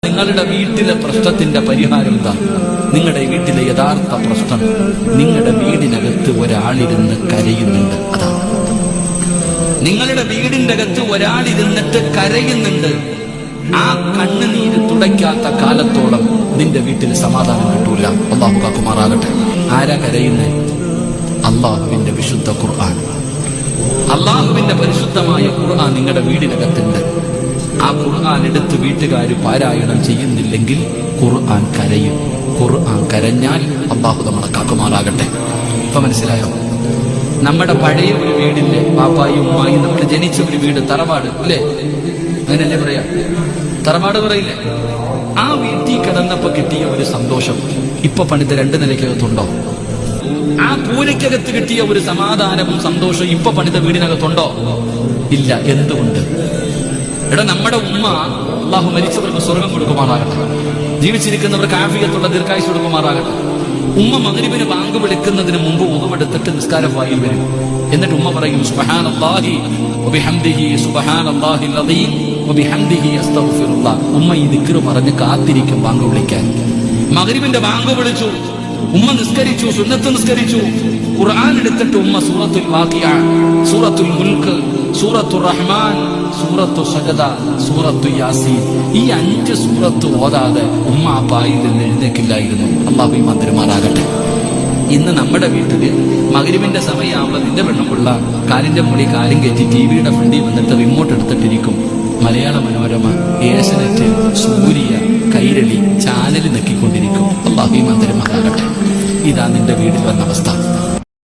നിങ്ങളുടെ വീട്ടിലെ പ്രശ്നത്തിന്റെ പരിഹാരം എന്താ? നിങ്ങളുടെ വീട്ടിലെ യഥാർത്ഥ പ്രശ്നം നിങ്ങളുടെ വീടിനകത്ത് ഒരാളിരുന്ന് കരയുന്നുണ്ട്. അതാണ് നിങ്ങളുടെ വീടിന്റെ അകത്ത് ഒരാളിരുന്നിട്ട് കരയുന്നുണ്ട്. ആ കണ്ണുനീര് തുടയ്ക്കാത്ത കാലത്തോളം നിന്റെ വീട്ടിൽ സമാധാനം കിട്ടൂല. അള്ളാഹു കാക്കുമാറാകട്ടെ. ആരാ കരയുന്നേ? അള്ളാഹുവിന്റെ വിശുദ്ധ ഖുർആൻ, അള്ളാഹുവിന്റെ പരിശുദ്ധമായ ഖുർആൻ നിങ്ങളുടെ വീടിനകത്തുണ്ട്. ആ ഖുർആൻ എടുത്ത് വീട്ടുകാർ പാരായണം ചെയ്യുന്നില്ലെങ്കിൽ ഖുർആൻ കരയും. ഖുർആൻ കരഞ്ഞാൽ അള്ളാഹു നമ്മളെ കാക്കുമാറാകട്ടെ. ഇപ്പൊ മനസ്സിലായോ? നമ്മുടെ പഴയ ഒരു വീടില്ലേ, പാപ്പായും ഉമ്മായും നമ്മൾ ജനിച്ച ഒരു വീട്, തറവാട് അല്ലേ? അങ്ങനല്ലേ പറയാ? തറവാട് പറയില്ലേ? ആ വീട്ടിൽ കിടന്നപ്പോ കിട്ടിയ ഒരു സന്തോഷം ഇപ്പൊ പണിത് 2 നിലയ്ക്കകത്തുണ്ടോ? ആ കൂലയ്ക്കകത്ത് കിട്ടിയ ഒരു സമാധാനവും സന്തോഷവും ഇപ്പൊ പണിത വീടിനകത്തുണ്ടോ? ഇല്ല. എന്തുകൊണ്ട്? എടാ, നമ്മുടെ ഉമ്മ അള്ളാഹു മരിച്ചവർക്ക് സ്വർഗം കൊടുക്കുമാറാകട്ടെ, ജീവിച്ചിരിക്കുന്നവർക്ക് ആഫിയത്തുള്ള ദീർഘായുസ് കൊടുക്കുമാറാകട്ടെ. ഉമ്മ മഗ്രിബിന് ബാങ്ക് വിളിക്കുന്നതിന് മുമ്പ് ഉദവെടുത്തിട്ട് നിസ്കാരവായിൽ വരും. എന്നിട്ട് ഉമ്മ പറയും സുബ്ഹാനല്ലാഹി വബിഹംദിഹി സുബ്ഹാനല്ലാഹിൽ അദീം വബിഹംദിഹി അസ്തഗ്ഫിറുല്ലാഹ്. ഉമ്മ ഈ ദിക്ർ പറഞ്ഞ് കാത്തിരിക്കും ബാങ്ക് വിളിക്കാൻ. മഗ്രിബിന്റെ ബാങ്ക് വിളിച്ചു, ഉമ്മ നിസ്കരിച്ചു, സുന്നത്ത് നിസ്കരിച്ചു. ഖുർആൻ എടുത്തിട്ട് ഉമ്മ സൂറത്തുൽ വാഖിഅ, സൂറത്തുൽ മുൽക്ക്, സൂറത്തുർ റഹ്മാൻ, സൂറത്തു സജദ, സൂറത്തു യാസീൻ, ഈ 5 സൂറത്ത് ഓതാതെ ഉമ്മ ആ പായിൽ നിന്ന് എഴുന്നേക്കില്ലായിരുന്നു. അല്ലാഹു ഈമാൻ തരുമാറാകട്ടെ. ഇന്ന് നമ്മുടെ വീട്ടില് മഗ്രിബിന്റെ സമയമാകുമ്പോൾ നിന്റെ പെണ്ണുപിള്ള കാലിന്റെ മുകളിൽ കാലും കയറ്റി ടിവിയുടെ ഫ്രണ്ടിൽ വന്നിട്ട് റിമോട്ട് എടുത്തിട്ടിരിക്കും. മലയാള മനോരമ, ഏഷ്യനെറ്റ്, സൂര്യ, കൈരളി ചാനൽ നെക്കിക്കൊണ്ടിരിക്കും. അല്ലാഹു ഈമാൻ തരുമാറാകട്ടെ. ഇതാ നിന്റെ വീട്ടിൽ വന്ന അവസ്ഥ.